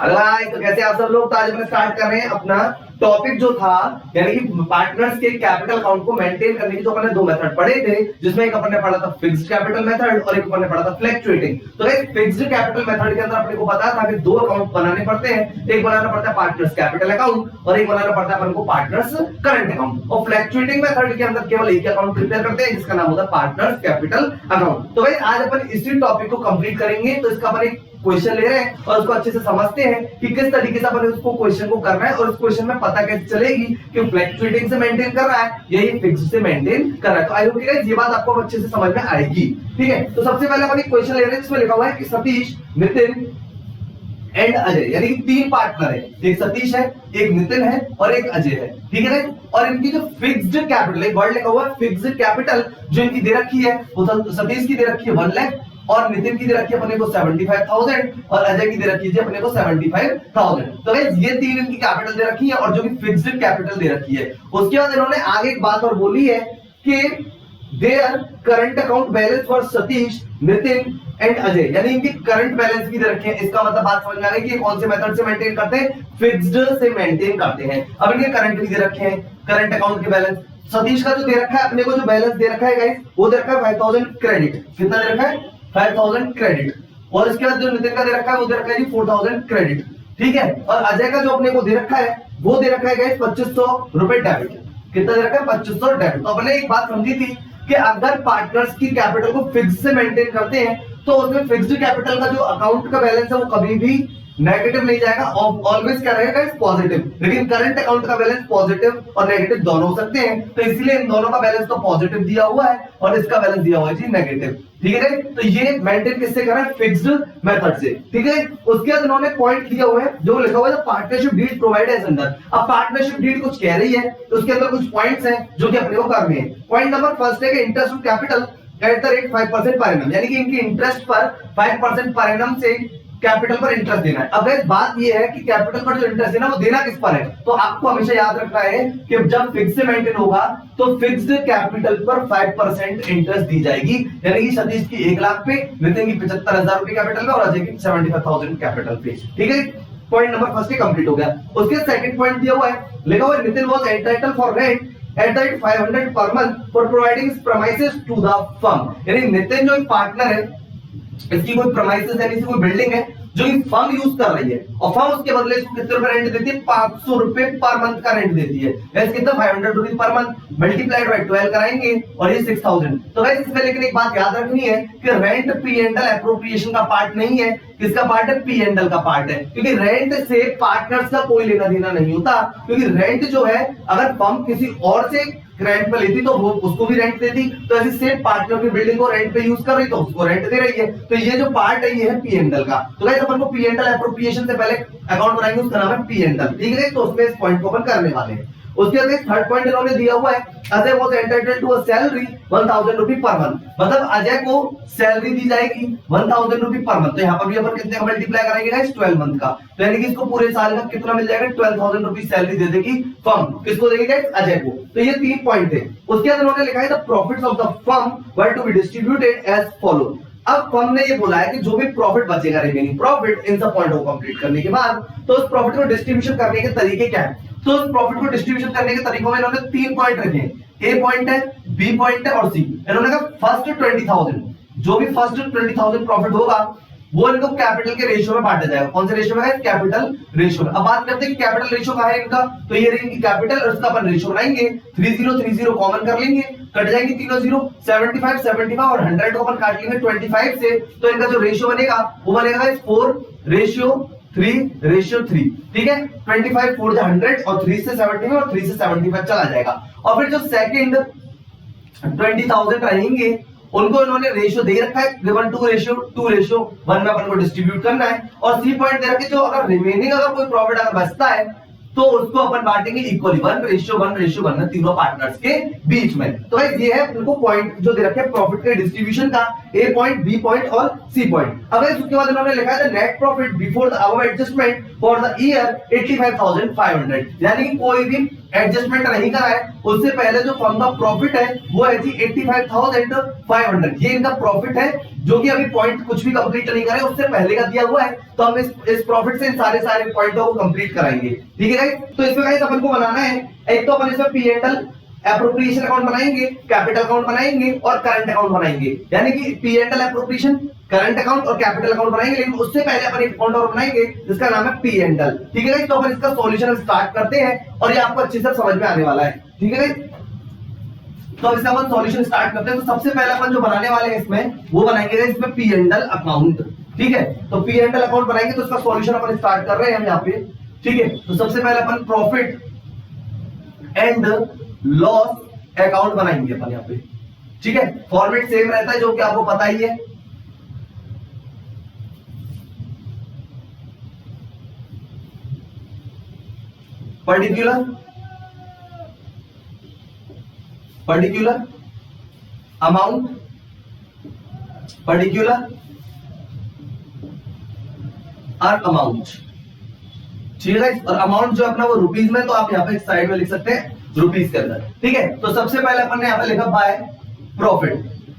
अगला तो कैसे आप सब लोग, तो आज अपने स्टार्ट कर रहे हैं अपना टॉपिक जो था, यानी कि पार्टनर्स के कैपिटल अकाउंट को मेंटेन करने की जो अपने दो मेथड पढ़े थे, जिसमें एक अपन ने पढ़ा था फिक्स्ड कैपिटल मेथड और एक अपन ने पढ़ा था फ्लक्चुएटिंग। तो गाइस फिक्स्ड कैपिटल मेथड के अंदर अपने को पता था कि दो अकाउंट बनाने पड़ते हैं, एक बनाना पड़ता है पार्टनर्स कैपिटल अकाउंट और एक बनाना पड़ता है अपन को पार्टनर्स करंट अकाउंट। और फ्लक्चुएटिंग मेथड के अंदर केवल एक अकाउंट प्रिपेयर करते हैं जिसका नाम होता है पार्टनर्स कैपिटल अकाउंट। तो गाइस आज अपन इसी टॉपिक को कंप्लीट करेंगे। तो इसका अपन एक क्वेश्चन ले रहे हैं और उसको अच्छे से समझते हैं कि किस तरीके से अपन उसको क्वेश्चन को करना है और उस क्वेश्चन में पता कैसे चलेगी कि फ्लक्चुएटिंग से मेंटेन कर रहा है या ये फिक्स्ड से मेंटेन कर रहा है। तो आई होप गाइस ये बात आपको अच्छे से समझ में आएगी। ठीक है, तो सबसे पहले अपन एक क्वेश्चन ले रहे हैं जिसमें लिखा हुआ है कि सतीश, नितिन एंड अजय, यानी कि तीन पार्टनर है, एक सतीश है, एक नितिन है और एक अजय है। ठीक है, और इनकी जो फिक्स्ड कैपिटल, एक वर्ड लिखा हुआ है फिक्स्ड कैपिटल, जो इनकी दे रखी है वो सतीश की दे रखी है 1 लाख और नितिन की दे रखी है अपने को 75,000 और अजय की दे रखी है अपने को 75,000। तो गाइस ये तीन इनकी कैपिटल दे रखी है और जो कि फिक्स्ड कैपिटल दे रखी है। उसके बाद इन्होंने आगे एक बात और बोली है कि their current account balance for Satish, Nitin and Ajay, यानी इनकी करंट बैलेंस भी दे रखे हैं। इसका मतलब बात समझ में आ गई कि कौन से मेथड से मेंटेन करते हैं, फिक्स्ड से मेंटेन करते हैं। अब इनके करंट भी दे रखे हैं, करंट अकाउंट के बैलेंस। सतीश का जो दे रखा है अपने को, जो बैलेंस दे रखा है गाइस, वो दे रखा है 5,000 क्रेडिट। कितना दे रखा है? 5,000 क्रेडिट। और इसके बाद जो नितिन का दे रखा है वो दे रखा है जी 4,000 क्रेडिट। ठीक है, और अजय का जो अपने को दे रखा है वो दे रखा है गाइस 2,500 रुपए डेबिट। कितना दे रखा है? 2,500 डेबिट। तो अपने एक बात समझी थी कि अगर पार्टनर्स की कैपिटल को फिक्स से मेंटेन करते हैं तो उसमें फिक्स्ड कैपिटल का जो अकाउंट का बैलेंस है वो कभी भी नेगेटिव नहीं जाएगा, ऑलवेज क्या रहेगा? पॉजिटिव। लेकिन करंट अकाउंट का बैलेंस पॉजिटिव और नेगेटिव दोनों हो सकते हैं, तो इसलिए इन दोनों का बैलेंस तो पॉजिटिव दिया हुआ है और इसका बैलेंस दिया हुआ है जी नेगेटिव। ठीक है, तो ये मेंटेन किससे करा है? फिक्स्ड मेथड से। ठीक है, उसके बाद इन्होंने पॉइंट दिया हुआ है जो लिखा हुआ है partnership deed provide as under. अब पार्टनरशिप डीड कुछ कह रही है तो उसके अंदर कुछ पॉइंट्स हैं जो कि अपने को करने हैं। पॉइंट नंबर फर्स्ट है कि interest on capital at the rate 5% per annum, यानी कि इनकी इंटरेस्ट पर 5% पर एनम से कैपिटल पर इंटरेस्ट देना है। अब बात ये है कि कैपिटल पर जो इंटरेस्ट है ना वो देना किस पर है, तो आपको हमेशा याद रखना है कि जब फिक्स से मेंटेन होगा तो फिक्स्ड कैपिटल पर 5% इंटरेस्ट दी जाएगी, यानी कि सतीश की 1 लाख पे, नितिन की 75,000 रुपए कैपिटल पे और अजय की 75,000 कैपिटल पे। ठीक है, पॉइंट नंबर फर्स्ट कंप्लीट हो गया। उसके सेकंड पॉइंट दिया हुआ है, लिखा हुआ है Nitin was entitled for rent at the rate 500 per month for providing premises to the firm, यानी नितिन जो पार्टनर है इसकी कोई premises यानी कोई बिल्डिंग है जो कि फर्म यूज कर रही है और फर्म उसके बदले इसको कितने रुपए रेंट देती है? 500 रुपए पर मंथ का रेंट देती है। वैसे कितना? 500 rupees per month multiplied by 12 कराएंगे और ये 6,000। तो गाइस इसमें लेकिन एक बात याद रखनी है कि rent P and L appropriation का पार्ट नहीं है। किसका पार्ट है? पी एंड एल का पार्ट है, क्योंकि रेंट से पार्टनर्स का कोई लेना देना नहीं होता। क्योंकि रेंट जो है अगर फर्म किसी और से रेंट पे लेती तो वो उसको भी रेंट देती, तो ऐसे सेम पार्टनर की बिल्डिंग को रेंट पे यूज कर रही तो उसको रेंट दे रही है। तो ये जो पार्ट है ये है पी एंड एल का। तो गाइस अपन को पी एंड एल एप्रोप्रिएशन से पहले अकाउंट बनाएंगे, उसका नाम है पी एंड एल। ठीक है, तो उसमें इस पॉइंट को अपन करने वाले हैं। उसके बाद थर्ड पॉइंट इन्होंने दिया हुआ है, Ajay was entitled to a salary 1,000 रुपए पर मंथ, मतलब अजय को सैलरी दी जाएगी 1,000 रुपए पर मंथ। तो यहाँ पर भी अपन कितने का मल्टीप्लाई करेंगे गाइस? 12 मंथ का, तो यानी कि इसको पूरे साल का कितना मिल जाएगा? 12,000 रुपए सैलरी दे देगी फर्म। किसको देगी गाइस? अजय को। तो ये 3 पॉइंट थे। उसके बाद इन्होंने लिखा है the profits of the firm were to be distributed as follow. अब फर्म ने ये बोला है कि जो भी प्रॉफिट बचेगा, रिमेनिंग प्रॉफिट, इन सब पॉइंट को कंप्लीट करने के बाद तो उस प्रॉफिट को डिस्ट्रीब्यूशन करने के तरीके क्या है? तो उस प्रॉफिट को डिस्ट्रीब्यूशन करने के तरीकों में इन्होंने 3 पॉइंट रखे हैं, ए पॉइंट है, बी पॉइंट है और सी। इन्होंने कहा फर्स्ट 20,000, जो भी फर्स्ट 20,000 प्रॉफिट होगा वो इनको कैपिटल के रेशियो में बांटा जाएगा। कौन से रेशियो में है? कैपिटल रेशियो में। अब बात करते हैं कि कैपिटल रेशियो कहां है इनका, तो ये रहेगी कैपिटल और इसका अपन रेशियो बनाएंगे। 30 कॉमन कर लेंगे, कट जाएंगे तीनों 0, 75 और 100 को अपन काट लेंगे 25 से, तो इनका जो रेशियो बनेगा वो बनेगा 4:3:3। ठीक है, 25 4 100 और 3 से 75 और 3 से 75 चला जाएगा। और फिर जो सेकंड 20,000 रहेंगे उनको इन्होंने रेशियो दे रखा है, गिवन 2:1 में अपन को डिस्ट्रीब्यूट करना है। और सी पॉइंट दे रखे जो अगर रिमेनिंग अगर कोई प्रॉफिट अगर बचता है तो उसको अपन बांटेंगे इक्वली 1:1 में तीनों पार्टनर्स के बीच में। तो गाइस ये है उनको पॉइंट जो दे रखे हैं प्रॉफिट के डिस्ट्रीब्यूशन का, ए पॉइंट, बी पॉइंट और सी पॉइंट। अब उसके बाद इन्होंने लिखा है net profit before the above adjustment for the year 85,500, यानी कोई भी एडजस्टमेंट नहीं करा है, उससे पहले जो फर्म का प्रॉफिट है वो है जी 85,500। ये इनका प्रॉफिट है जो कि अभी पॉइंट कुछ भी कंप्लीट नहीं करे, उससे पहले का दिया हुआ है। तो हम इस प्रॉफिट से इन सारे पॉइंटों को कंप्लीट कराएंगे। ठीक है गाइस, तो इसमें गाइस अपन को बनाना है, एक तो अपन इसमें P&L एप्रोप्रिएशन अकाउंट बनाएंगे, कैपिटल अकाउंट बनाएंगे और करंट अकाउंट बनाएंगे। यानी कि P&L एप्रोप्रिएशन, करंट अकाउंट और कैपिटल अकाउंट बनाएंगे, लेकिन उससे पहले अपन एक अकाउंट और बनाएंगे जिसका नाम है P&L। ठीक है गाइस, तो अपन इसका सॉल्यूशन स्टार्ट करते हैं और ये आपको अच्छे से समझ में आने वाला है। ठीक है गाइस, तो अब इसका अपन सॉल्यूशन स्टार्ट करते हैं। तो सबसे पहले अपन जो बनाने वाले हैं इसमें वो बनाएंगे इसमें P&L अकाउंट। ठीक है, तो P&L अकाउंट बनाएंगे, तो इसका सॉल्यूशन अपन स्टार्ट कर रहे हैं हम यहाँ पे। ठीक है, तो सबसे पहले अपन प्रॉफिट एंड लॉस अकाउंट बनाएंगे अपन यहाँ पे। ठीक है, फॉर्मेट सेम रहता है जो कि आपको पता ही है। पर्टिकुलर अमाउंट, पर्टिकुलर और अमाउंट। ठीक है, और अमाउंट जो अपना वो रुपीज में, तो आप यहाँ पे साइड में लिख सकते हैं रुपीज के अंदर। ठीक है, तो सबसे पहले अपन ने यहाँ पे लिखा बाय प्रॉफिट।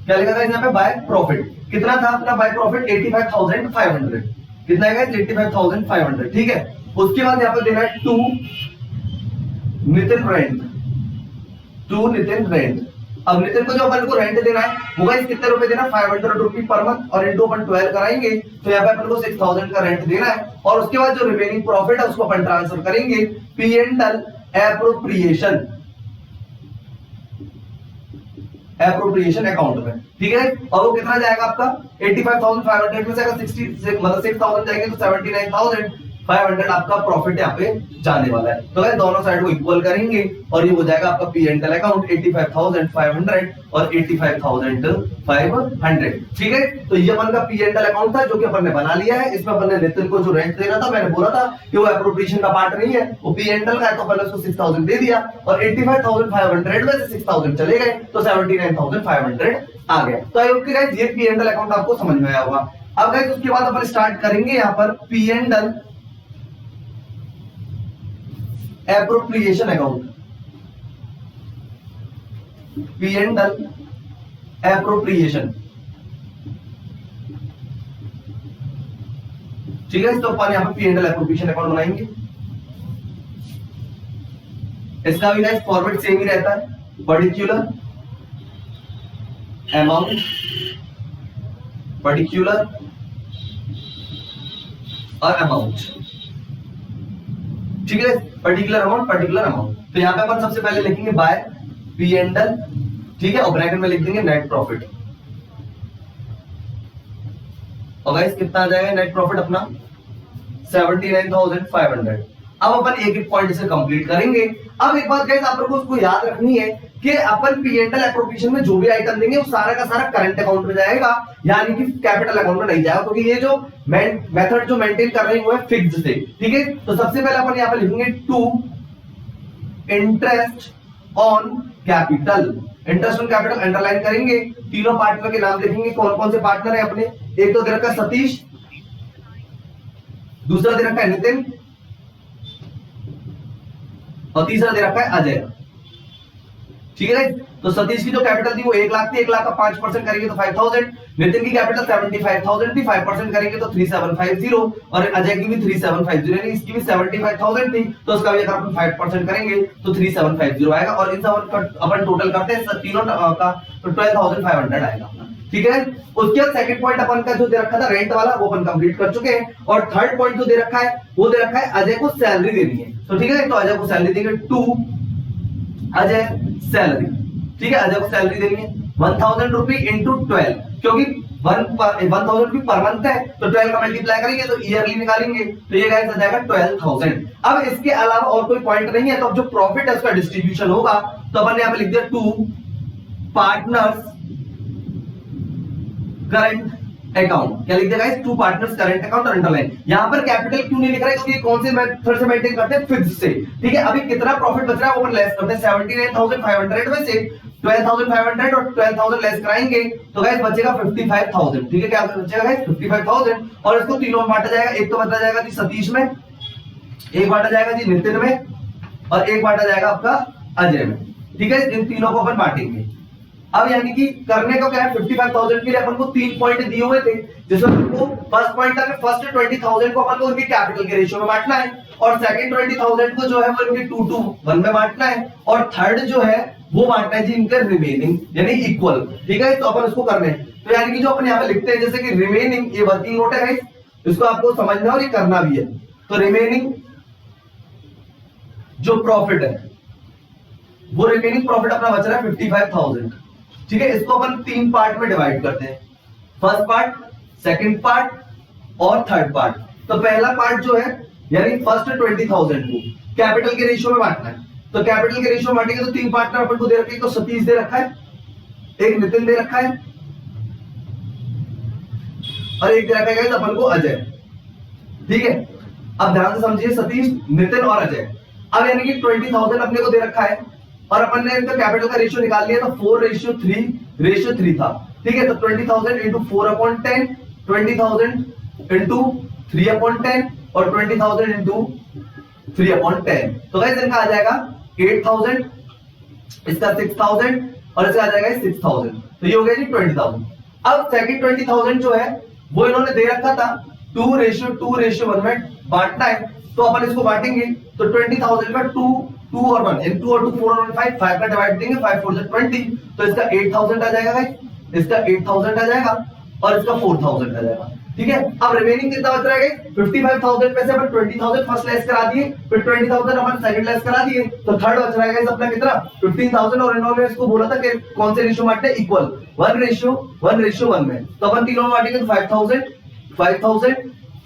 क्या लिखा था यहाँ पे? By profit. कितना था अपना बाय प्रॉफिट? 85,500। कितना है? 85,500। ठीक है, उसके बाद यहाँ पे देना है to Nitin rent, to Nitin rent. अब नितिन को जो अपन को रेंट देना है वो गाइस कितने रुपए देना? 500 रुपी पर मंथ, और इंटू अपन 12 कराएंगे तो यहाँ पे अपन को 6,000 का रेंट देना है। और उसके बाद जो रिमेनिंग प्रॉफिट है उसको अपन ट्रांसफर करेंगे P&L एप्रोप्रिएशन अकाउंट में। ठीक है, और वो कितना जाएगा आपका? 85,500 में से अगर 60 मतलब 6,000 जाएंगे तो 79,500 आपका प्रॉफिट यहाँ पे जाने वाला है। तो गाइस दोनों साइड को इक्वल करेंगे और ये हो जाएगा आपका P&L अकाउंट 85,500 और 85,500। ठीक है, तो ये अपन का P&L अकाउंट था जो कि अपन ने बना लिया है। इसमें अपन ने नितिन को जो रेंट देना था, मैंने बोला था कि वो एप्रोप्रिएशन का पार्ट नहीं है, वो P&L का है, तो अपन ने उसको 6,000 दे दिया और 85,500 में से 6,000 चले गए तो 79,500 आ गया। तो आई होप कि गाइस ये P&L अकाउंट आपको समझ में आया होगा। अब गाइस उसके बाद अपन स्टार्ट करेंगे यहाँ पर P&L appropriation account. P&L appropriation. ठीक है, तो अपन यहां पे P&L एप्रोप्रिएशन अकाउंट बनाएंगे। इसका भी गाइस फॉर्मेट सेम ही रहता है, पर्टिकुलर अमाउंट, पर्टिकुलर और अमाउंट। ठीक है, पर्टिकुलर अमाउंट, पर्टिकुलर अमाउंट। तो यहां पे अपन सबसे पहले लिखेंगे बाय P&L। ठीक है, और ब्रैकेट में लिख देंगे नेट प्रॉफिट। और गाइस कितना आ जाएगा नेट प्रॉफिट अपना? 79,500। अब अपन एक एक पॉइंट से कंप्लीट करेंगे। अब एक बात गाइस आप लोगों को उसको याद रखनी है कि अपन P&L एप्रोप्रिएशन में जो भी आइटम देंगे वो सारा का सारा करंट अकाउंट में जाएगा, यानी कि कैपिटल अकाउंट में नहीं जाएगा, क्योंकि ये जो मेथड जो मेंटेन कर रहे हैं वो है फिक्स्ड से। ठीक है, तो सबसे पहले अपन यहाँ पे लिखेंगे to interest on capital. Interest on capital underline करेंगे, तीनों पार्टनर के नाम लिखेंगे। कौन कौन से पार्टनर है अपने? एक तो दे रखा है सतीश, दूसरा दे रखा है नितिन और तीसरा दे रखा है अजय। ठीक है, तो सतीश की जो कैपिटल थी वो 1 लाख थी, 1 लाख का 5% करेंगे तो 5,000। नितिन की कैपिटल 75,000 थी, 5% करेंगे तो 3,750 और अजय की भी 3,750, यानी इसकी भी 75,000 थी, तो उसका भी अगर अपन 5% करेंगे तो 3,750 आएगा। और इन सब अपन टोटल करते हैं तीनों का तो 12,500 आएगा। ठीक है, उसके बाद सेकंड पॉइंट अपन का जो दे रखा था रेंट वाला वो अपन कंप्लीट कर चुके हैं। और थर्ड पॉइंट जो दे रखा है वो दे रखा है अजय को सैलरी देनी है। तो ठीक है, तो अजय को सैलरी देंगे टू अजय सैलरी। ठीक है, अजय को सैलरी देनी है 1,000 रुपी इंटू 12, क्योंकि 1,000 रुपी पर मंथ है तो 12 का मल्टीप्लाई करेंगे तो ईयरली निकालेंगे, तो ये गाइस आ जाएगा 12,000। अब इसके अलावा और कोई पॉइंट नहीं है, तो अब जो प्रॉफिट है उसका डिस्ट्रीब्यूशन होगा। तो अपन ने यहाँ पे लिख दिया टू पार्टनर्स करंट अकाउंट। क्या लिख दिया guys? To partners current account और अंडरलाइन। यहां पर कैपिटल क्यों नहीं लिख रहा है? क्योंकि कौन से मेथड से मेंटेन करते हैं? फिक्स से। ठीक है, अभी कितना प्रॉफिट बच रहा है वो अपन लेस करते हैं। 79,500 में से 12,500 और 12,000 लेस कराएंगे तो गाइस बचेगा 55,000। ठीक है, क्या बचेगा गाइस? 55,000। और इसको तीनों में बांटा जाएगा। एक तो बांटा जाएगा जी सतीश में, एक बांटा जाएगा जी नितिन में, और एक बांटा जाएगा आपका अजय में। ठीक है, इन तीनों को अपन बांटेंगे। अब यानी कि करने का क्या है, 55,000 के लिए अपन को 3 पॉइंट दिए हुए थे, जिसमें हमको फर्स्ट पॉइंट था कि फर्स्ट 20,000 को अपन को उनके कैपिटल के रेशियो में बांटना है, और सेकंड 20,000 को जो है वो इनके 2-1 में बांटना है, और थर्ड जो है वो बांटना है जी इनके रिमेनिंग यानी इक्वल। ठीक है, तो अपन उसको करने हैं। तो यानी कि जो अपन यहाँ पे लिखते हैं जैसे कि रिमेनिंग, ये वर्किंग नोट है, इसको आपको समझना और ये करना भी है। तो रिमेनिंग जो प्रॉफिट है, वो रिमेनिंग प्रॉफिट अपना बच रहा है 55,000। ठीक है, इसको अपन 3 पार्ट में डिवाइड करते हैं, फर्स्ट पार्ट, सेकंड पार्ट और थर्ड पार्ट। तो पहला पार्ट जो है यानी फर्स्ट 20,000 को कैपिटल के रेशियो में बांटना है। तो कैपिटल के रेशियो में बांटेंगे तो 3 पार्टनर अपन को दे रखे, तो सतीश दे रखा है, एक नितिन दे रखा है और एक दे रखा है अपन को अजय। ठीक है, अब ध्यान से समझिए, सतीश, नितिन और अजय। अब यानी कि 20,000 अपने को दे रखा है और अपन ने इनका कैपिटल का रेशियो निकाल लिया, तो 4:3 था। ठीक है, तो 20,000 इंटू 4/10, 20,000 इंटू 3/10 और 20,000 इंटू 3/10। तो गाइस इनका आ जाएगा 8,000, इसका 6,000 और इसका आ जाएगा 6,000। तो ये हो गया जी 20,000। अब सेकंड 20,000 जो है वो इन्होंने दे रखा था 2:1 में बांटना है, तो अपन इसको बांटेंगे। तो 20,000 का 2 और 1 यानी 2 और 2 4 और 1 5 का डिवाइड देंगे, 5 4 20। तो इसका 8,000 आ जाएगा गाइस, इसका 8,000 आ जाएगा और इसका 4,000 आ जाएगा। ठीक है, अब रिमेनिंग कितना बच रहा है? 55,000 में से अपन 20,000 फर्स्ट लेस करा दिए, फिर 20,000 अपन सेकंड लेस करा दिए, तो थर्ड बच रहा है अपना कितना? 15,000। और इन्होंने इसको बोला था कि कौन से रेशियो बांटने? इक्वल, 1:1 में। तो अपन तीनों में बांटेंगे तो 5,000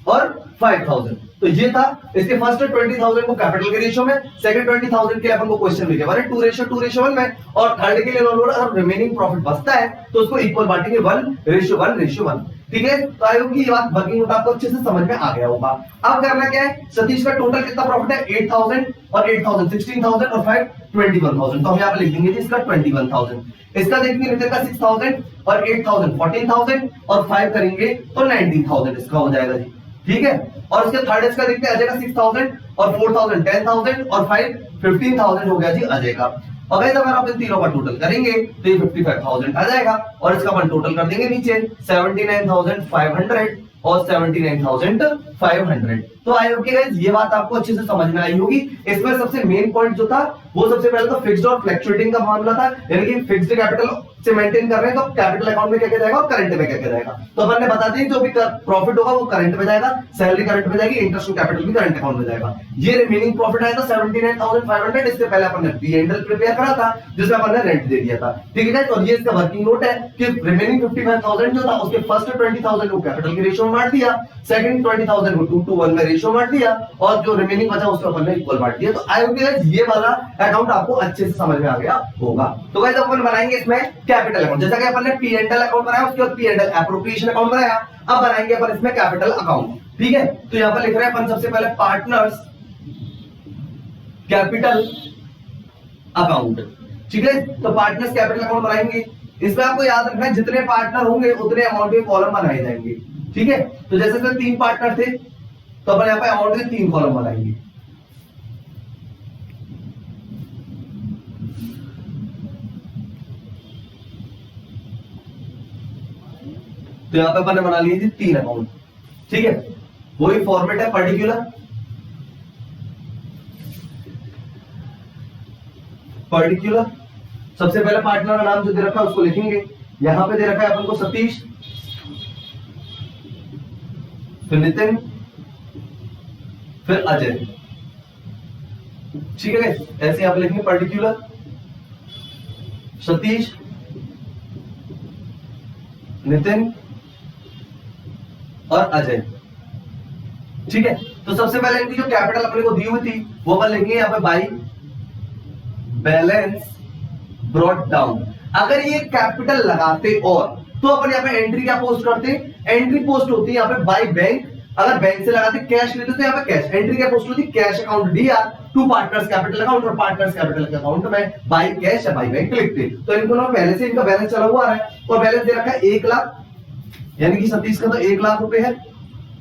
और 5,000। तो ये था इसके फर्स्ट 20,000 को कैपिटल के रेशियो में, सेकंड 20,000 के लिए अपन को क्वेश्चन मिल गया 2:1 में, और थर्ड के लिए अगर रिमेनिंग प्रॉफिट बचता है तो उसको इक्वल बांटेंगे 1:1। ठीक है, तो आई होप कि ये बात वर्किंग नोट आपको अच्छे से समझ में आ गया होगा। अब करना क्या है, सतीश का टोटल कितना प्रॉफिट है? 8,000 और 8,000 16,000 और 5 21,000। तो हम यहाँ पे लिख देंगे इसका 21,000। इसका देखेंगे नितिन का 6,000 और 8,000 14,000 और 5 करेंगे तो 19,000 इसका हो जाएगा जी। ठीक है, और इसके थर्ड इसका देखते हैं अजय का 6,000 और 4,000 10,000 और 5 15,000 हो गया जी अजय का। और गाइस अगर आप इन तीनों का टोटल करेंगे तो ये 55,000 आ जाएगा, और इसका अपन टोटल कर देंगे नीचे 79,500 और 79,500। तो आई होप कि गाइस ये बात आपको अच्छे से समझ में आई होगी। इसमें सबसे मेन पॉइंट जो था वो सबसे पहले तो फिक्स्ड और फ्लक्चुएटिंग का मामला था, यानी कि फिक्स्ड कैपिटल से मेंटेन कर रहे हैं तो कैपिटल अकाउंट में क्या क्या जाएगा और करंट में क्या क्या जाएगा। तो अपन ने बता दिया जो भी प्रॉफिट होगा वो करंट में जाएगा, सैलरी करंट में जाएगी, इंटरेस्ट कैपिटल भी करंट अकाउंट में जाएगा। ये रिमेनिंग प्रॉफिट आया था 79,500, इससे पहले अपन ने P&L प्रिपेयर करा था जिसमें अपन ने रेंट दे दिया था। ठीक है, और ये इसका वर्किंग नोट है कि रिमेनिंग 55,000 जो था उसके फर्स्ट 20,000 को कैपिटल के रेशियो में बांट दिया, सेकंड 20,000 को 2:1 में रेशियो बांट दिया, और जो रिमेनिंग बचा उसको अपन ने इक्वल बांट दिया। तो आई होप गाइस ये वाला अकाउंट आपको अच्छे से समझ में आ गया होगा। तो गाइस अपन बनाएंगे इसमें कैपिटल अकाउंट, जैसा कि अपन ने P&L अकाउंट बनाया, उसके बाद P&L एप्रोप्रिएशन अकाउंट बनाया, अब बनाएंगे अपन इसमें कैपिटल अकाउंट। ठीक है, तो यहां पर लिख रहे हैं अपन सबसे पहले पार्टनर्स कैपिटल अकाउंट। ठीक है, तो पार्टनर्स कैपिटल अकाउंट बनाएंगे। इसमें आपको याद रखना है जितने पार्टनर होंगे उतने अमाउंट के कॉलम बनाए जाएंगे। ठीक है, तो जैसे 3 पार्टनर थे तो अपन यहाँ पे अमाउंट के 3 कॉलम बनाएंगे। तो यहाँ पे अपन ने बना लिए 3 अकाउंट। ठीक है, वही फॉर्मेट है पर्टिकुलर सबसे पहले पार्टनर का नाम जो दे रखा है उसको लिखेंगे। यहां पे दे रखा है अपन को सतीश, फिर नितिन, फिर अजय। ठीक है, ऐसे आप लिखेंगे पर्टिकुलर सतीश, नितिन और अजय। ठीक है, तो सबसे पहले इनकी जो कैपिटल अपने को दी हुई थी वो अपन लिखेंगे यहाँ पे बाई बैलेंस ब्रॉट डाउन। अगर ये कैपिटल लगाते और तो अपन यहाँ पे एंट्री क्या पोस्ट करते? एंट्री पोस्ट होती है यहाँ पे बाई बैंक। अगर बैंक से लगाते कैश लेते तो यहाँ पे कैश एंट्री क्या पोस्ट होती? Cash account DR to partners capital account, और पार्टनर्स कैपिटल अकाउंट में बाई कैश या बाई बैंक लिखते। तो इनको ना पहले से इनका बैलेंस चला हुआ है और बैलेंस दे रखा है 1 लाख, यानी कि सतीश का तो 1 लाख रुपए है,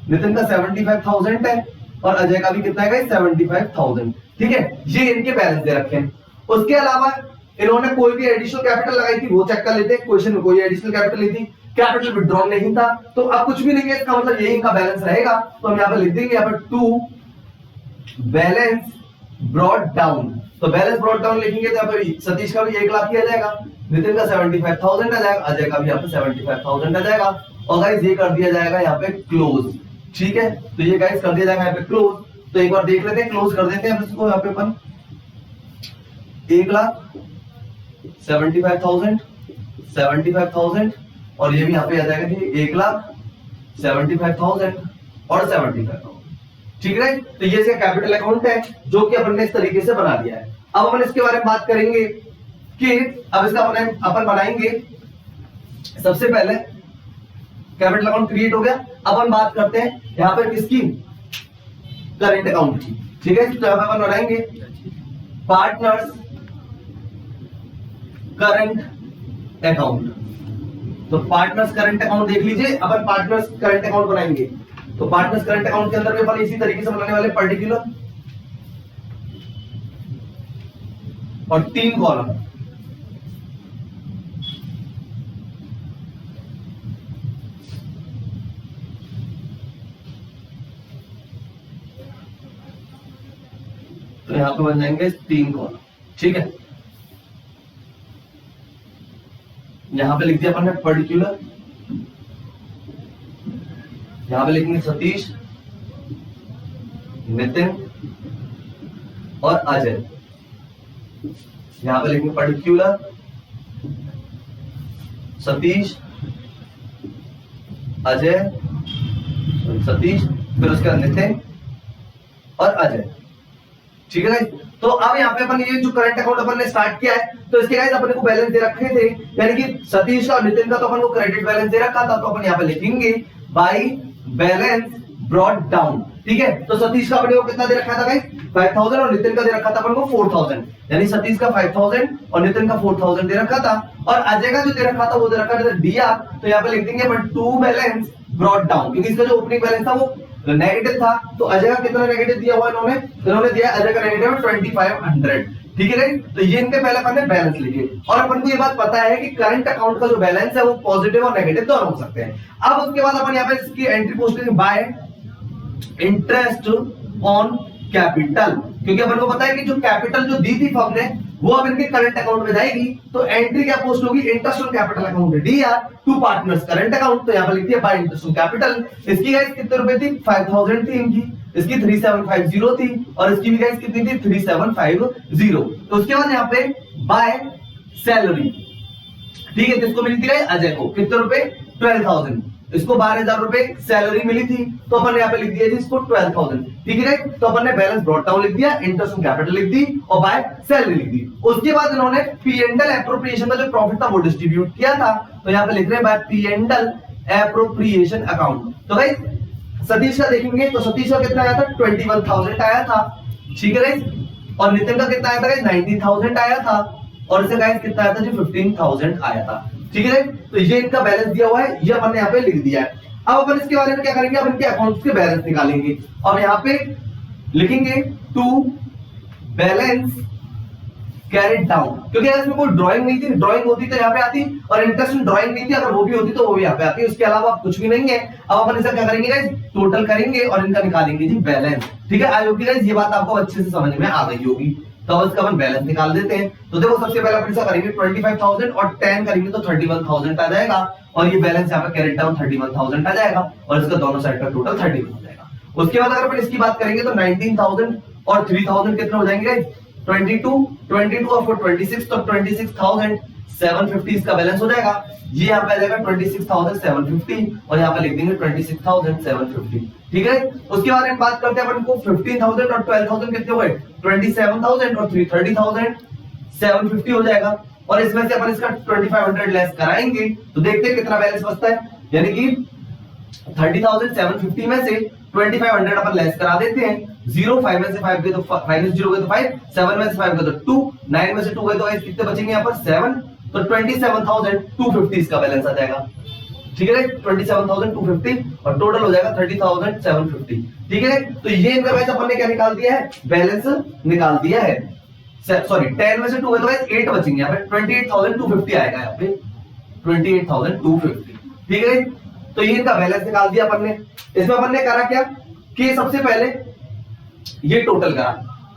नितिन का 75,000 है और अजय का भी कितना है 75,000। ठीक है, ये इनके बैलेंस दे रखे हैं। उसके अलावा इन्होंने कोई भी एडिशनल कैपिटल लगाई थी वो चेक कर लेते हैं। क्वेश्चन में कोई एडिशनल कैपिटल नहीं थी, कैपिटल विड्रॉल नहीं था, तो अब कुछ भी नहीं है, इसका मतलब यही इनका बैलेंस रहेगा। तो हम यहाँ पे लिख देंगे यहाँ पर टू बैलेंस ब्रॉट डाउन। तो बैलेंस ब्रॉट डाउन लिखेंगे तो यहाँ पे सतीश का भी 1 लाख ही आ जाएगा, नितिन का 75,000 आ जाएगा, अजय का भी यहाँ पे 75,000 आ जाएगा, और गाइस ये कर दिया जाएगा यहाँ पे क्लोज। ठीक है, तो ये गाइस कर दिया जाएगा यहाँ पे क्लोज। तो एक बार देख लेते हैं, क्लोज कर देते हैं इसको यहाँ पे अपन 1,75,000 75,000 और ये भी यहाँ पे आ जाएगा जी 1,75,000 और 75,000। ठीक है, तो ये इसका कैपिटल अकाउंट है जो कि अपन ने इस तरीके से बना दिया है। अब अपन इसके बारे में बात करेंगे कि अब इसका अपन बनाएंगे। सबसे पहले कैपिटल अकाउंट क्रिएट हो गया, अब अपन बात करते हैं यहाँ पर किसकी, करेंट अकाउंट की। ठीक है, तो यहाँ पर अपन बनाएंगे पार्टनर्स करंट अकाउंट। तो पार्टनर्स करंट अकाउंट देख लीजिए, अपन पार्टनर्स करंट अकाउंट बनाएंगे। तो पार्टनर्स करंट अकाउंट के अंदर भी अपन इसी तरीके से बनाने वाले पर्टिकुलर और 3 कॉलम। तो यहां पे बन जाएंगे 3 कॉलम। ठीक है, यहां पे लिख दिया अपन ने पर्टिकुलर, यहां पे लिखेंगे सतीश, नितिन और अजय। यहां पे लिखेंगे पर्टिकुलर सतीश, अजय, सतीश, फिर उसके बाद नितिन और अजय। ठीक है, तो अब यहाँ पे अपन ये जो करंट अकाउंट अपन ने स्टार्ट किया है, तो इसके गाइस अपन को बैलेंस दे रखे थे, यानी कि सतीश और नितिन का तो अपन को क्रेडिट बैलेंस दे रखा था, तो अपन यहाँ पे लिखेंगे बाय बैलेंस ब्रॉट डाउन। ठीक है, तो सतीश का अपने को कितना दे रखा था गाइस 5,000 और नितिन का दे रखा था अपन को 4,000, यानी सतीश का 5,000 और नितिन का 4,000 दे रखा था, और अजय का जो दे रखा था वो दे रखा था डीआर। तो यहाँ पे लिख देंगे अपन टू बैलेंस ब्रॉट डाउन, क्योंकि इसका जो ओपनिंग बैलेंस था वो नेगेटिव था। तो अजय का कितना नेगेटिव दिया हुआ इन्होंने दिया अजय का नेगेटिव 2,500। ठीक है, तो ये इनके पहले अपन ने बैलेंस लिखे, और अपन को ये बात पता है कि करंट अकाउंट का जो बैलेंस है वो पॉजिटिव और नेगेटिव दोनों हो सकते हैं। अब उसके बाद अपन यहाँ पे इसकी एंट्री पोस्ट करेंगे बाय इंटरेस्ट ऑन कैपिटल, क्योंकि अपन को पता है कि जो कैपिटल जो दी थी फर्म ने वो अब इनके करंट अकाउंट में जाएगी। तो एंट्री क्या पोस्ट होगी, interest on capital account DR to partners current account. तो यहाँ पे लिख दिया बाय इंटरेस्ट ऑन कैपिटल। इसकी गाइस कितने रुपए थी 5,000 थी इनकी, इसकी 3,750 थी, और इसकी भी गाइस कितनी थी 3,750। तो उसके बाद यहाँ पे बाय सैलरी। ठीक है, जिसको मिली थी अजय को कितने रुपए 12,000, इसको 12,000 रुपए सैलरी मिली थी, तो अपन ने यहाँ पे लिख दिया जी इसको 12,000। ठीक है, तो अपन ने बैलेंस ब्रॉट डाउन लिख दिया, इंटरेस्ट ऑन कैपिटल लिख दी और बाय सैलरी लिख दी। उसके बाद इन्होंने पी&एल एप्रोप्रिएशन का जो प्रॉफिट था वो डिस्ट्रीब्यूट किया था, तो यहाँ पे लिख रहे हैं बाय पी&एल एप्रोप्रिएशन अकाउंट। तो भाई सतीश का देखेंगे तो सतीश का कितना आया था 21,000 आया था। ठीक है गाइस, और नितिन का कितना आया था गाइस 19,000 आया था, और इसे गाइस कितना आया था जी 15,000 आया था। ठीक है, तो ये इनका बैलेंस दिया हुआ है, ये अपन ने यहाँ पे लिख दिया है। अब अपन इसके बारे में क्या करेंगे, अब इनके अकाउंट्स के बैलेंस निकालेंगे, और यहाँ पे लिखेंगे टू बैलेंस कैरिड डाउन, क्योंकि इसमें कोई ड्राइंग नहीं थी, ड्राइंग होती तो यहाँ पे आती, और इंटरेस्ट ड्राइंग नहीं थी, अगर वो भी होती तो वो भी यहाँ पे आती, उसके अलावा कुछ भी नहीं है। अब अपन इसका क्या करेंगे गाइस, टोटल करेंगे और इनका निकालेंगे जी बैलेंस। ठीक है, आई होप गाइस ये बात आपको अच्छे से समझ में आ गई होगी। तो अब इसका अपन बैलेंस निकाल देते हैं। तो देखो सबसे पहले अपन इसका करेंगे 25,000 और 10 करेंगे तो 31,000 आ जाएगा, और ये बैलेंस यहाँ पे कैरिड डाउन 31,000 आ जाएगा, और इसका दोनों साइड का टोटल 31 हो जाएगा। उसके बाद अगर अपन इसकी बात करेंगे तो 19,000 और 3,000 कितने हो जाएंगे गाइस 22 और 26, तो 26,750 इसका बैलेंस हो जाएगा। ये यहाँ पे आ जाएगा 26,750, और यहाँ पे लिख देंगे 26,750। ठीक है, उसके बाद हम बात करते हैं अपन को 15,000 और 12,000 कितने हुए 27,000 और 30,750 हो जाएगा, और इसमें से अपन इसका 2,500 लेस कराएंगे, तो देखते हैं कितना बैलेंस बचता है। यानी कि 30,750 में से 2,500 अपन लेस करा देते हैं। 0 5 में से 5 गए तो -0 गए तो 5, 7 में से 5 गए तो 2, 9 में से 2 गए तो कितने बचेंगे यहाँ पर 7, तो 27,250 इसका बैलेंस आ जाएगा। ठीक है, 27,250 और टोटल हो जाएगा 30,750। ठीक है, तो ये इनका वैसे अपन ने क्या निकाल दिया है, बैलेंस निकाल दिया है। सॉरी 10 में से 2 है तो 8 बचेंगे यहाँ पे, 28,250 आएगा यहाँ पे, 28,250। ठीक है, तो ये इनका बैलेंस निकाल दिया अपन ने। इसमें अपन ने करा क्या कि सबसे पहले ये टोटल करा,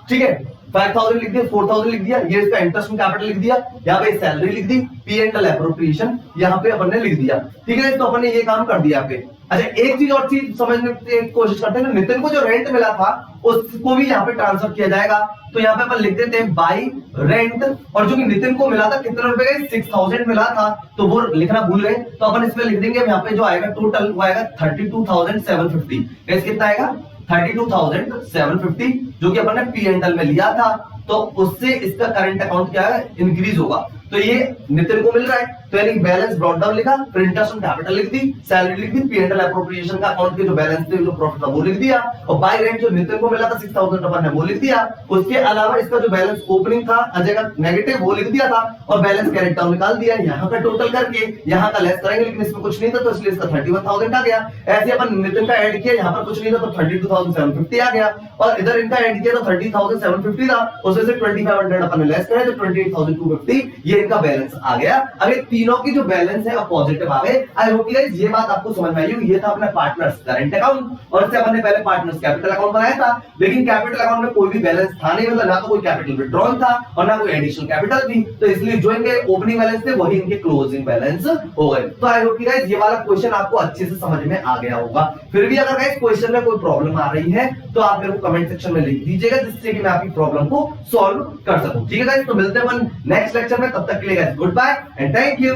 ठीक है, 5,000 लिख दिया, 4,000 लिख दिया, ये इसका इंटरेस्ट कैपिटल लिख दिया, यहाँ पे सैलरी लिख दी, पी एंड एल एप्रोप्रिएशन यहाँ पे अपन ने लिख दिया। ठीक है, तो अपन ने ये काम कर दिया यहाँ पे। अच्छा, एक चीज और चीज समझने की कोशिश करते हैं, नितिन को जो रेंट मिला था उसको भी यहाँ पे ट्रांसफर किया जाएगा। तो यहाँ पे अपन लिख देते हैं बाई रेंट, और जो कि नितिन को मिला था कितने रुपए का, 6,000 मिला था, तो वो लिखना भूल गए, तो अपन इसमें लिख देंगे यहाँ पे जो आएगा टोटल वो आएगा 32,750। कितना आएगा, 32,750, जो कि अपन ने पी एंड एल में लिया था, तो उससे इसका करंट अकाउंट क्या है, इंक्रीज होगा। तो ये नितिन को मिल रहा है, तो यानी बैलेंस ब्रॉट डाउन लिखा, फिर इंटरेस्ट ऑन कैपिटल लिख दी, सैलरी लिख दी, पी एंड एल एप्रोप्रिएशन का अकाउंट के जो बैलेंस थे, जो प्रॉफिट था वो लिख दिया, और बाय रेंट जो नितिन को मिला था 6,000 अपन ने वो लिख दिया। उसके अलावा इसका जो बैलेंस ओपनिंग था अजय का नेगेटिव वो लिख दिया था, और बैलेंस कैरेट डाउन निकाल दिया। यहाँ का टोटल करके यहाँ का लेस करेंगे, लेकिन इसमें कुछ नहीं था तो इसलिए इसका 31,000 आ गया। ऐसे अपन नितिन का ऐड किया, यहाँ पर कुछ नहीं था तो 32,750 आ गया, और इधर इनका ऐड किया तो 30,750 था, उसमें से 2,500 अपन ने लेस करे तो 28,250 ये इनका बैलेंस आ गया। अगर तीनों की जो बैलेंस है अब पॉजिटिव आ गए। आई होप गाइस ये बात आपको समझ में आई होगी। ये था अपना पार्टनर्स करंट अकाउंट, और इससे अपन ने पहले पार्टनर्स कैपिटल अकाउंट बनाया था, लेकिन कैपिटल अकाउंट में कोई भी बैलेंस था नहीं, मतलब ना तो कोई कैपिटल विड्रॉल था और ना कोई एडिशनल कैपिटल थी, तो इसलिए जो इनके ओपनिंग बैलेंस थे वही इनके क्लोजिंग बैलेंस हो गए। तो आई होप गाइस ये वाला क्वेश्चन आपको अच्छे से समझ में आ गया होगा। फिर भी अगर गाइस क्वेश्चन में कोई प्रॉब्लम आ रही है तो आप मेरे को कमेंट सेक्शन में लिख दीजिएगा, जिससे कि मैं आपकी प्रॉब्लम को सॉल्व कर सकूं। ठीक है गाइस, तो मिलते हैं अपन नेक्स्ट लेक्चर में, तब तक के लिए guys goodbye and thank you.